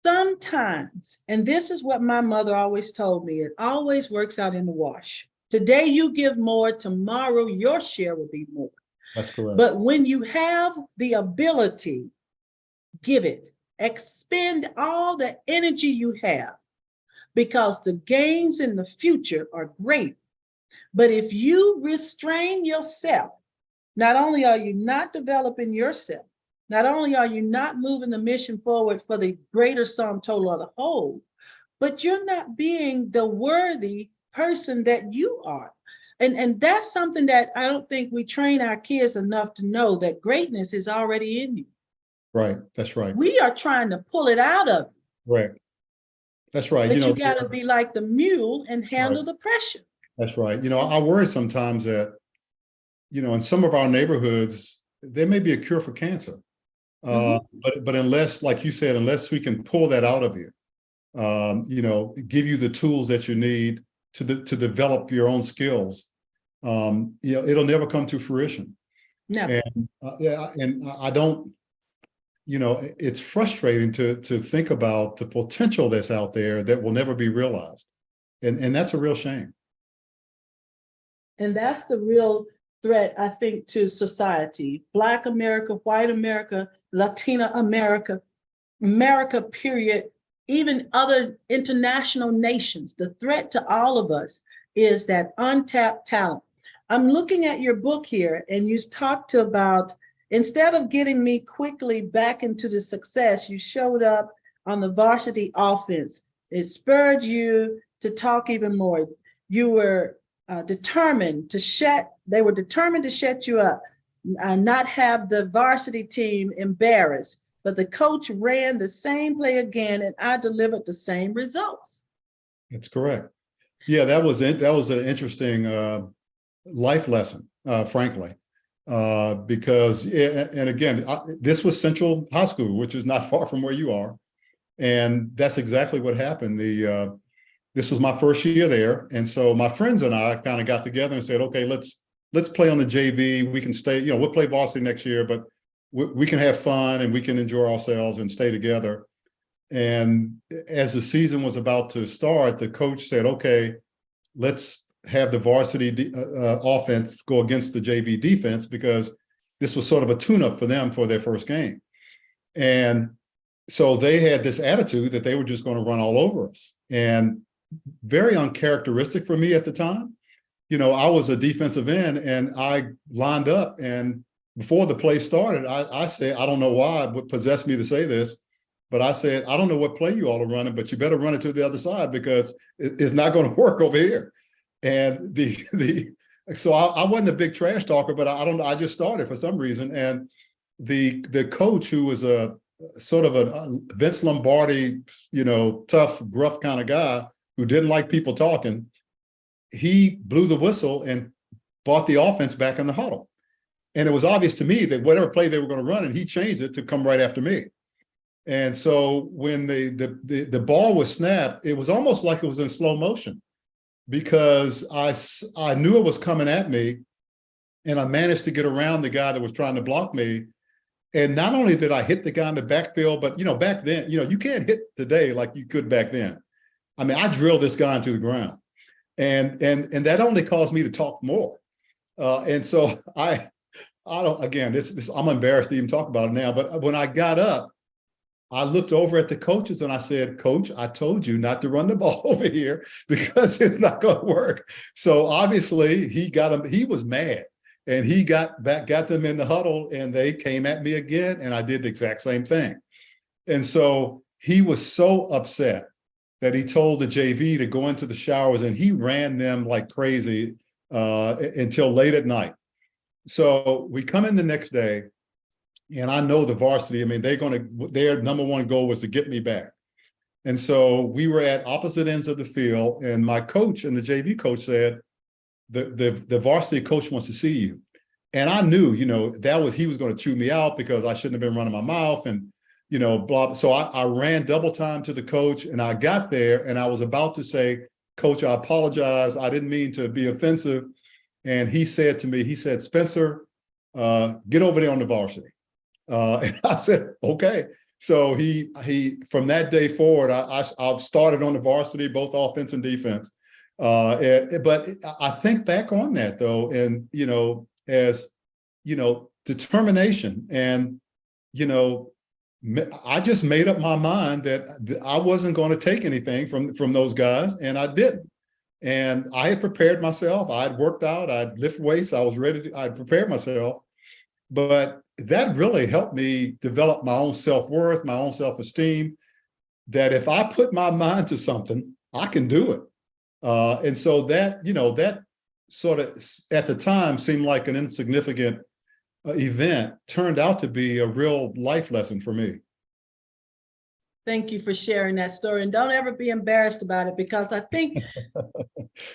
Sometimes, and this is what my mother always told me, it always works out in the wash. Today you give more, tomorrow your share will be more. That's correct. But when you have the ability, give it. Expend all the energy you have, because the gains in the future are great. But if you restrain yourself, not only are you not developing yourself, not only are you not moving the mission forward for the greater sum total of the whole, but you're not being the worthy person that you are. And that's something that I don't think we train our kids enough to know, that greatness is already in you. Right. That's right. We are trying to pull it out of you. Right. That's right. But you got to be like the mule and handle the pressure. That's right. I worry sometimes that, in some of our neighborhoods, there may be a cure for cancer. But unless, like you said, unless we can pull that out of you, give you the tools that you need to develop your own skills, it'll never come to fruition. No. And I don't, it's frustrating to think about the potential that's out there that will never be realized. And that's a real shame. And that's the real threat, I think, to society. Black America, white America, Latina America, America, period, even other international nations. The threat to all of us is that untapped talent. I'm looking at your book here, and you talked about, instead of getting me quickly back into the success, you showed up on the varsity offense. It spurred you to talk even more. You were determined to they were determined to shut you up, not have the varsity team embarrassed. But the coach ran the same play again, and I delivered the same results. That's correct. Yeah, that was it. That was an interesting life lesson, frankly, because, and again, this was Central High School, which is not far from where you are, and that's exactly what happened. This was my first year there, and so my friends and I kind of got together and said, okay, let's play on the JV. We can stay, we'll play varsity next year, but we can have fun and we can enjoy ourselves and stay together. And as the season was about to start, the coach said, okay, let's have the varsity offense go against the JV defense, because this was sort of a tune-up for them for their first game. And so they had this attitude that they were just going to run all over us, and very uncharacteristic for me at the time. I was a defensive end, and I lined up, and before the play started, I said, I don't know why, what possessed me to say this, but I said, I don't know what play you all are running, but you better run it to the other side, because it's not going to work over here. And so I wasn't a big trash talker, but I just started for some reason. And the coach, who was a sort of a Vince Lombardi, tough, gruff kind of guy who didn't like people talking, he blew the whistle and brought the offense back in the huddle. And it was obvious to me that whatever play they were going to run, and he changed it to come right after me. And so when the ball was snapped, it was almost like it was in slow motion, because I knew it was coming at me, and I managed to get around the guy that was trying to block me. And not only did I hit the guy in the backfield, but back then, you can't hit today like you could back then. I mean, I drilled this guy into the ground, and that only caused me to talk more. And so I don't, again, I'm embarrassed to even talk about it now, but when I got up, I looked over at the coaches and I said, Coach, I told you not to run the ball over here, because it's not going to work. So obviously he was mad, and he got them in the huddle, and they came at me again, and I did the exact same thing. And so he was so upset that he told the JV to go into the showers, and he ran them like crazy until late at night. So we come in the next day, and I know the varsity, I mean, their number one goal was to get me back. And so we were at opposite ends of the field, and my coach and the JV coach said, the varsity coach wants to see you. And I knew, he was going to chew me out because I shouldn't have been running my mouth and, blah. So I ran double time to the coach, and I got there and I was about to say, Coach, I apologize. I didn't mean to be offensive. And he said to me, Spencer, get over there on the varsity. And I said, okay. So he from that day forward, I started on the varsity, both offense and defense. But I think back on that though, and as determination, and I just made up my mind that I wasn't going to take anything from those guys, and I didn't. And I had prepared myself. I'd worked out. I'd lift weights. I was ready. I'd prepared myself. But that really helped me develop my own self-worth, my own self-esteem, that if I put my mind to something, I can do it. And so that, that sort of at the time seemed like an insignificant event, turned out to be a real life lesson for me. Thank you for sharing that story. And don't ever be embarrassed about it, because I think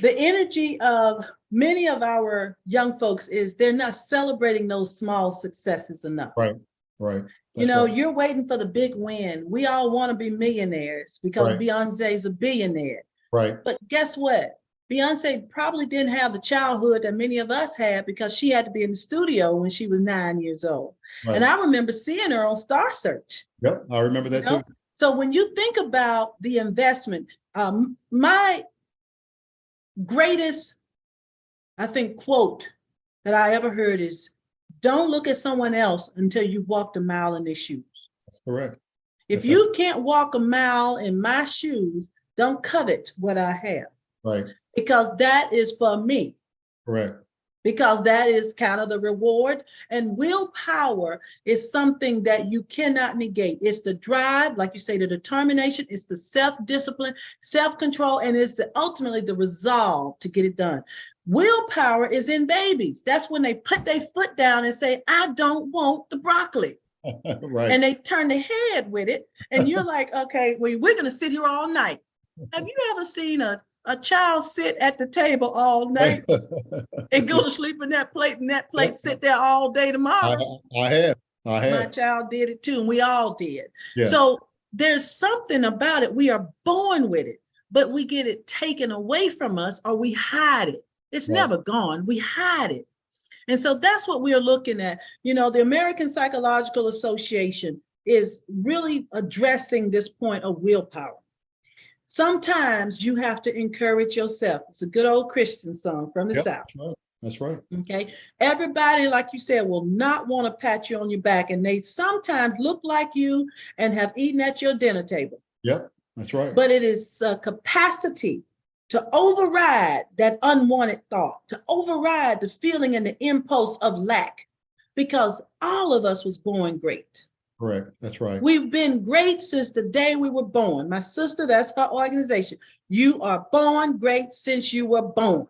the energy of many of our young folks is they're not celebrating those small successes enough. Right. That's right. You're waiting for the big win. We all want to be millionaires because Right. Beyonce's a billionaire. Right. But guess what? Beyonce probably didn't have the childhood that many of us had, because she had to be in the studio when she was 9 years old. Right. And I remember seeing her on Star Search. Yep, I remember that too. So when you think about the investment, my greatest, I think, quote that I ever heard is, don't look at someone else until you've walked a mile in their shoes. That's correct. If you can't walk a mile in my shoes, don't covet what I have. Right. Because that is for me. Correct. Because that is kind of the reward. And willpower is something that you cannot negate. It's the drive, like you say, the determination, it's the self-discipline, self-control, and it's ultimately the resolve to get it done. Willpower is in babies. That's when they put their foot down and say, I don't want the broccoli. Right. And they turn their head with it. And you're like, okay, well, we're going to sit here all night. Have you ever seen a child sit at the table all night and go to sleep in that plate, and that plate sit there all day tomorrow? I have. My child did it too, and we all did. Yeah. So there's something about it. We are born with it, but we get it taken away from us, or we hide it. It's never gone. We hide it. And so that's what we are looking at. The American Psychological Association is really addressing this point of willpower. Sometimes you have to encourage yourself. It's a good old Christian song from the South. That's right. Okay. Everybody, like you said, will not want to pat you on your back, and they sometimes look like you and have eaten at your dinner table. Yep, that's right. But it is a capacity to override that unwanted thought, to override the feeling and the impulse of lack, because all of us was born great. Correct. That's right. We've been great since the day we were born. My sister, that's her organization. You are born great since you were born.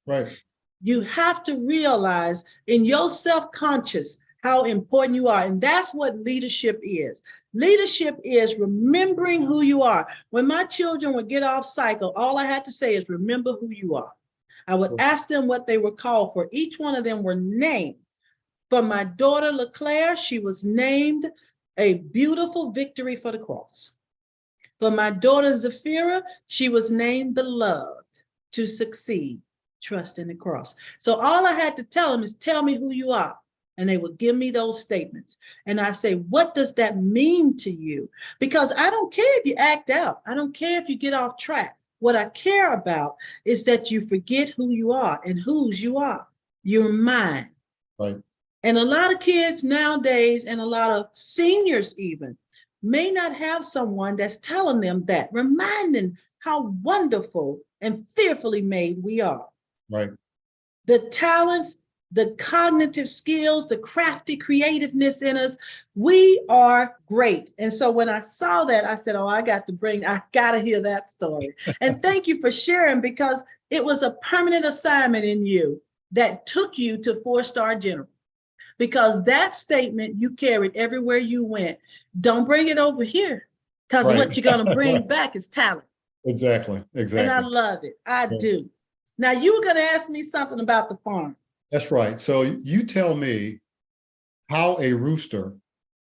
Right. You have to realize in your self-conscious how important you are. And that's what leadership is. Leadership is remembering who you are. When my children would get off cycle, all I had to say is, remember who you are. I would ask them what they were called for. Each one of them were named. For my daughter, LeClaire, she was named a beautiful victory for the cross. For my daughter, Zafira, she was named beloved to succeed, trust in the cross. So all I had to tell them is, tell me who you are. And they would give me those statements. And I say, what does that mean to you? Because I don't care if you act out. I don't care if you get off track. What I care about is that you forget who you are and whose you are. You're mine. Right. And a lot of kids nowadays, and a lot of seniors even, may not have someone that's telling them that, reminding how wonderful and fearfully made we are. Right. The talents, the cognitive skills, the crafty creativeness in us. We are great. And so when I saw that, I said, oh, I got to hear that story. And thank you for sharing, because it was a permanent assignment in you that took you to 4-star general. Because that statement you carried everywhere you went. Don't bring it over here, because Right. what you're going to bring back is talent. Exactly. And I love it. I do. Now, you were going to ask me something about the farm. That's right. So you tell me how a rooster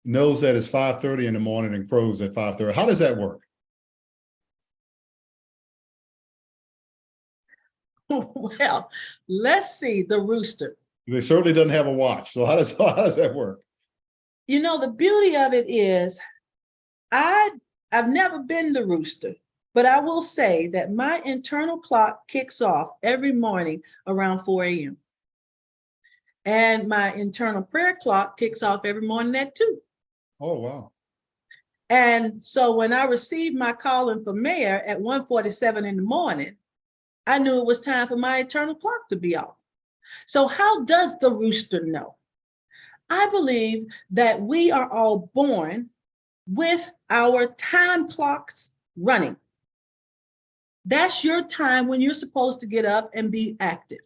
knows that it's 5:30 in the morning and crows at 5:30. How does that work? Well, let's see, the rooster. It certainly doesn't have a watch. So how does that work? You know, the beauty of it is I've never been the rooster, but I will say that my internal clock kicks off every morning around 4 a.m. And my internal prayer clock kicks off every morning at 2. Oh, wow. And so when I received my calling for mayor at 1:47 in the morning, I knew it was time for my internal clock to be off. So how does the rooster know? I believe that we are all born with our time clocks running. That's your time when you're supposed to get up and be active.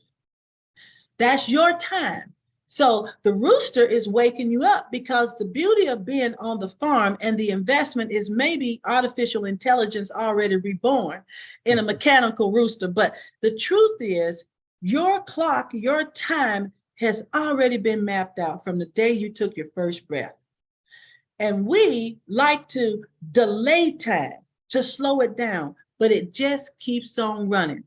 That's your time. So the rooster is waking you up, because the beauty of being on the farm and the investment is maybe artificial intelligence already reborn in a mechanical rooster. But the truth is, your clock, your time has already been mapped out from the day you took your first breath. And we like to delay time, to slow it down, but it just keeps on running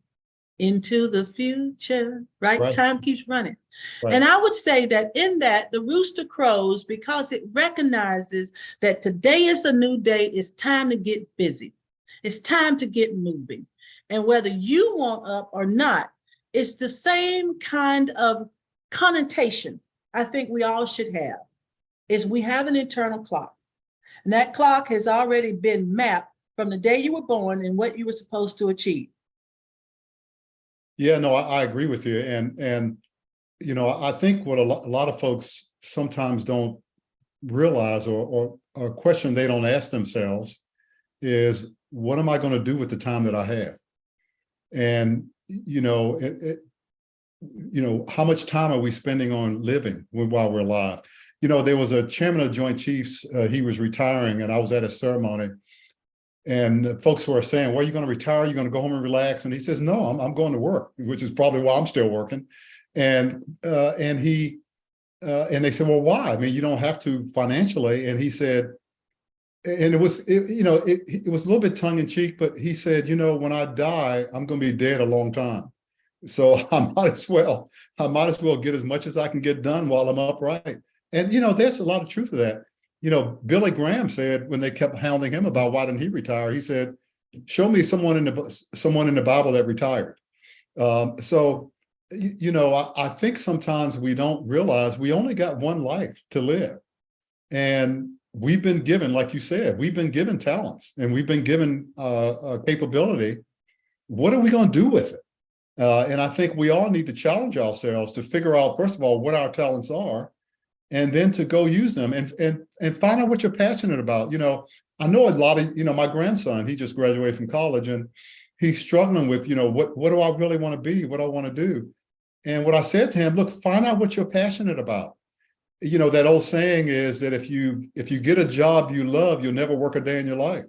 into the future, right? Right. Time keeps running. Right. And I would say that in that, the rooster crows because it recognizes that today is a new day. It's time to get busy. It's time to get moving. And whether you want up or not, it's the same kind of connotation I think we all should have, is we have an internal clock. And that clock has already been mapped from the day you were born and what you were supposed to achieve. Yeah, no, I agree with you. And you know, I think what a lot of folks sometimes don't realize or a question they don't ask themselves is, what am I going to do with the time that I have? And, you know, how much time are we spending on living while we're alive? You know, there was a chairman of Joint Chiefs, he was retiring, and I was at a ceremony. And folks were saying, well, are you going to retire? Are you going to go home and relax? And he says, no, I'm going to work, which is probably why I'm still working. And they said, well, why? I mean, you don't have to financially. And he said, and it was a little bit tongue in cheek, but he said, you know, when I die, I'm going to be dead a long time. So I might as well get as much as I can get done while I'm upright. And, you know, there's a lot of truth to that. You know, Billy Graham said, when they kept hounding him about why didn't he retire, he said, show me someone in the Bible that retired. So, you know, I think sometimes we don't realize we only got one life to live. And we've been given, like you said, we've been given talents and we've been given a capability. What are we going to do with it? And I think we all need to challenge ourselves to figure out, first of all, what our talents are, and then to go use them and find out what you're passionate about. You know, I know a lot of, you know, my grandson, he just graduated from college and he's struggling with, you know, what do I really want to be? What do I want to do? And what I said to him, look, find out what you're passionate about. You know, that old saying is that if you get a job you love, you'll never work a day in your life.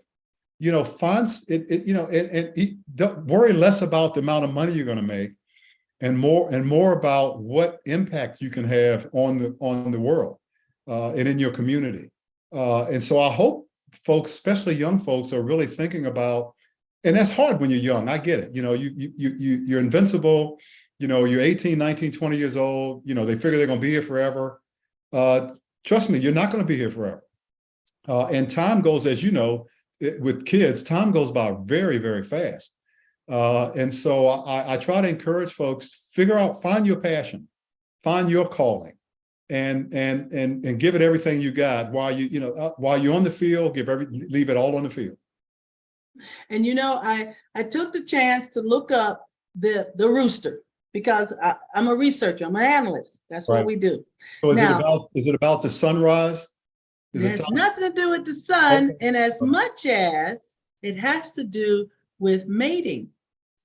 You know, find it, you know, and don't worry less about the amount of money you're going to make, and more about what impact you can have on the world and in your community. And so I hope folks, especially young folks, are really thinking about, and that's hard when you're young. I get it. You know, you're invincible. You know, you're 18, 19, 20 years old. You know, they figure they're going to be here forever. Trust me, you're not going to be here forever. And time goes, as you know, with kids, time goes by very, very fast. And so I try to encourage folks, find your passion, find your calling, and give it everything you got while you're on the field, leave it all on the field. And, you know, I took the chance to look up the rooster, because I'm a researcher, I'm an analyst. That's what Right. we do. So Now, is it about the sunrise? it Is it has time? nothing to do with the sun, Okay. in as much as it has to do with mating.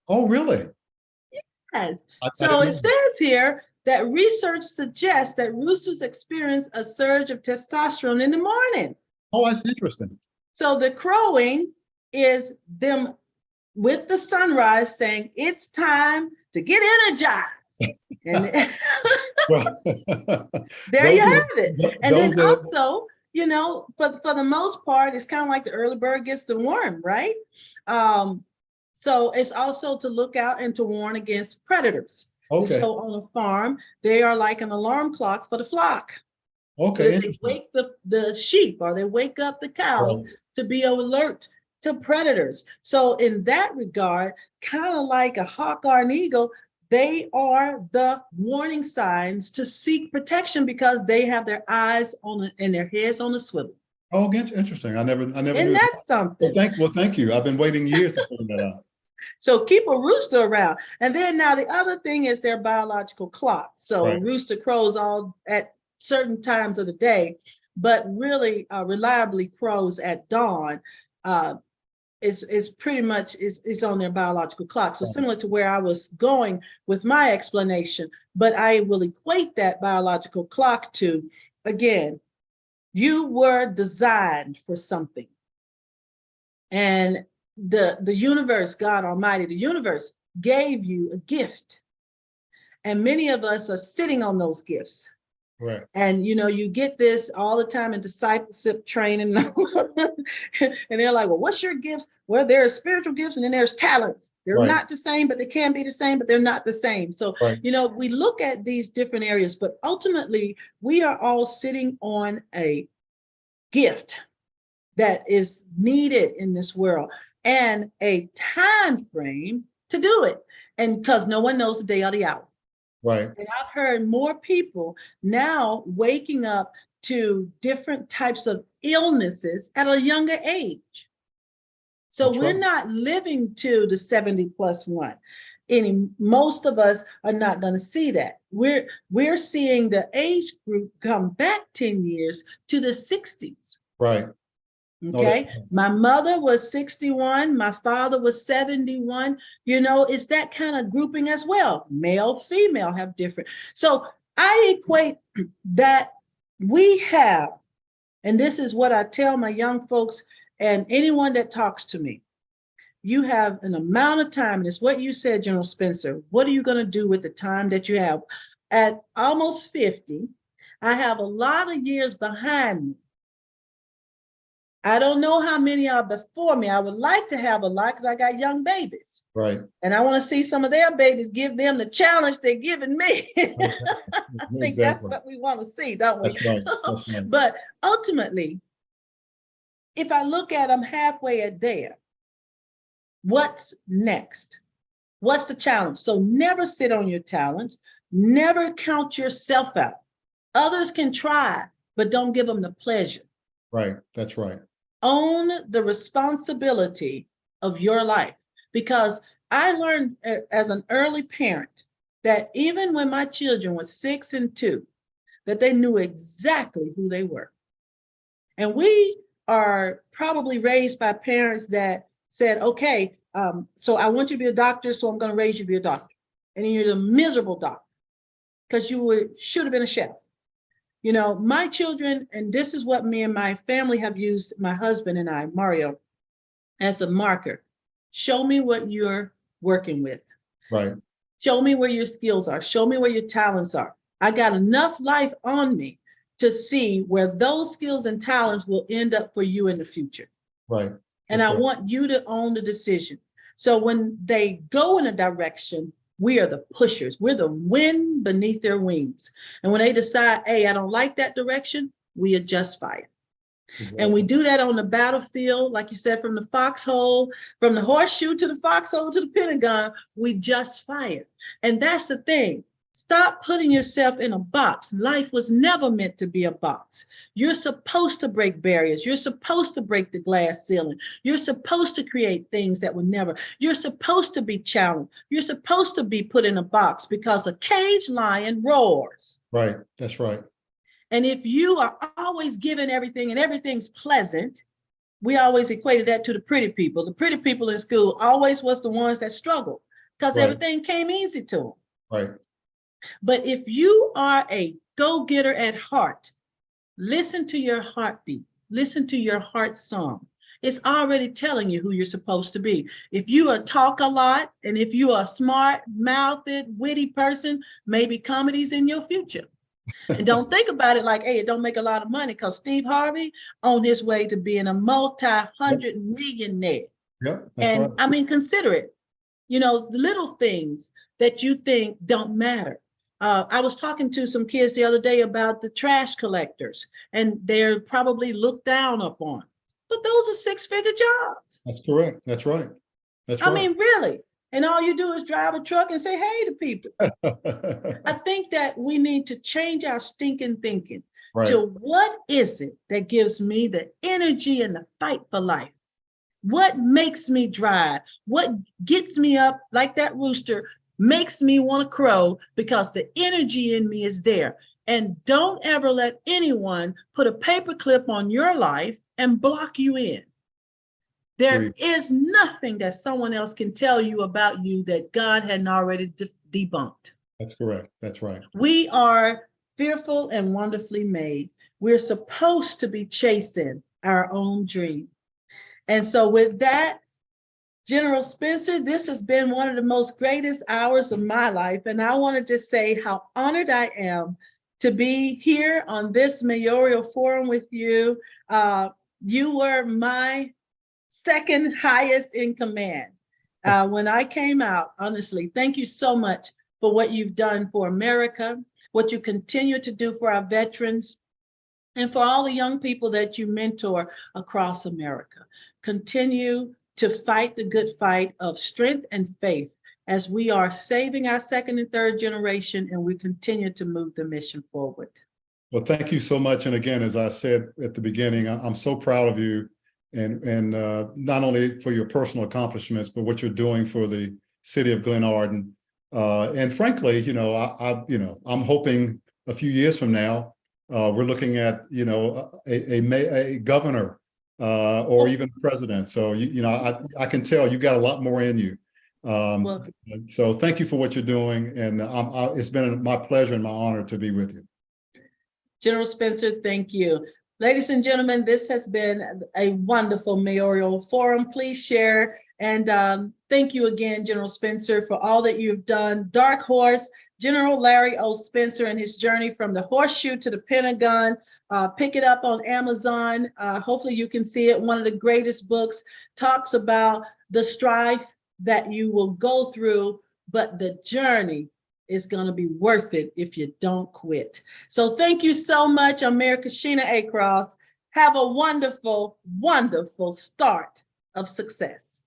Oh, really? Yes. I So didn't it know that. says here that research suggests that roosters experience a surge of testosterone in the morning. Oh, that's interesting. So the crowing is them with the sunrise saying it's time to get energized. And Well, there you those have are it. And those then are also, for the most part, it's kind of like the early bird gets the worm, right? So it's also to look out and to warn against predators. And okay. so on a farm, they are like an alarm clock for the flock, so Okay, that they interesting. wake the sheep or they wake up the cows Right. to be alert to predators. So in that regard, kind of like a hawk or an eagle, they are the warning signs to seek protection because they have their eyes on it and their heads on the swivel. Oh, interesting. I never Isn't knew that that. something? Well, thank you. I've been waiting years to find that out. So keep a rooster around. And then now the other thing is their biological clock. So a Right. rooster crows all at certain times of the day, but really reliably crows at dawn. Is pretty much is on their biological clock. So Right. similar to where I was going with my explanation, but I will equate that biological clock to, again, you were designed for something. And the universe, God Almighty, the universe gave you a gift. And many of us are sitting on those gifts. Right. And you get this all the time in discipleship training. And they're like, well, what's your gifts? Well, there are spiritual gifts and then there's talents. They're Right. not the same, but they can be the same, but they're not the same. So, Right. we look at these different areas, but ultimately we are all sitting on a gift that is needed in this world and a time frame to do it. And because no one knows the day or the hour. Right. And I've heard more people now waking up to different types of illnesses at a younger age. So That's we're right. not living to the 70+1. Most of us are not going to see that. We're seeing the age group come back 10 years to the 60s. Right. Okay. My mother was 61. My father was 71. It's that kind of grouping as well. Male, female have different. So I equate that we have, and this is what I tell my young folks and anyone that talks to me. You have an amount of time, and it's what you said, General Spencer. What are you going to do with the time that you have? At almost 50, I have a lot of years behind me. I don't know how many are before me. I would like to have a lot because I got young babies. Right. And I want to see some of their babies give them the challenge they're giving me. I think that's what we want to see, don't we? That's right. That's right. But ultimately, if I look at them halfway at there, what's next? What's the challenge? So never sit on your talents. Never count yourself out. Others can try, but don't give them the pleasure. Right. That's right. Own the responsibility of your life, because I learned as an early parent that even when my children were 6 and 2, that they knew exactly who they were. And we are probably raised by parents that said, okay, so I want you to be a doctor, so I'm going to raise you to be a doctor. And then you're a miserable doctor because you should have been a chef. My children, and this is what me and my family have used, my husband and I, Mario, as a marker. Show me what you're working with. Right. Show me where your skills are. Show me where your talents are. I got enough life on me to see where those skills and talents will end up for you in the future. Right. And I want you to own the decision. So when they go in a direction, we are the pushers. We're the wind beneath their wings. And when they decide, hey, I don't like that direction, we adjust fire. Exactly. And we do that on the battlefield, like you said, from the foxhole, from the horseshoe to the foxhole to the Pentagon, we just fire. And that's the thing. Stop putting yourself in a box. Life was never meant to be a box. You're supposed to break barriers. You're supposed to break the glass ceiling. You're supposed to create things that were never. You're supposed to be challenged. You're supposed to be put in a box because a caged lion roars. Right. That's right. And if you are always giving everything and everything's pleasant, we always equated that to the pretty people. The pretty people in school always was the ones that struggled because Right. everything came easy to them. Right. But if you are a go-getter at heart, listen to your heartbeat, listen to your heart song. It's already telling you who you're supposed to be. If you talk a lot, and if you are a smart-mouthed, witty person, maybe comedy's in your future. And don't think about it like, hey, it don't make a lot of money, because Steve Harvey on his way to being a multi-hundred millionaire. Yep. And Right. I mean, consider it, the little things that you think don't matter. I was talking to some kids the other day about the trash collectors, and they're probably looked down upon, but those are six-figure jobs. That's correct. That's right. That's I right. mean, really. And all you do is drive a truck and say, hey to people. I think that we need to change our stinking thinking Right. to what is it that gives me the energy and the fight for life? What makes me drive? What gets me up like that rooster makes me want to crow, because the energy in me is there. And don't ever let anyone put a paperclip on your life and block you in. There is nothing that someone else can tell you about you that God hadn't already debunked. That's correct. That's right. We are fearful and wonderfully made. We're supposed to be chasing our own dream. And so with that, General Spencer, this has been one of the most greatest hours of my life. And I want to just say how honored I am to be here on this mayoral forum with you. You were my second highest in command. When I came out, honestly, thank you so much for what you've done for America, what you continue to do for our veterans, and for all the young people that you mentor across America. Continue to fight the good fight of strength and faith as we are saving our second and third generation, and we continue to move the mission forward. Well, thank you so much. And again, as I said at the beginning, I'm so proud of you, and not only for your personal accomplishments, but what you're doing for the city of Glenarden. And frankly, I'm hoping a few years from now, we're looking at, a governor or even president. So, I can tell you got a lot more in you. So thank you for what you're doing. And it's been my pleasure and my honor to be with you. General Spencer, thank you. Ladies and gentlemen, this has been a wonderful mayoral forum. Please share. And thank you again, General Spencer, for all that you've done. Dark Horse, General Larry O. Spencer, and his journey from the horseshoe to the Pentagon. Pick it up on Amazon. Hopefully you can see it. One of the greatest books, talks about the strife that you will go through, but the journey is going to be worth it if you don't quit. So thank you so much. I'm Mayor Kashina A. Cross. Have a wonderful, wonderful start of success.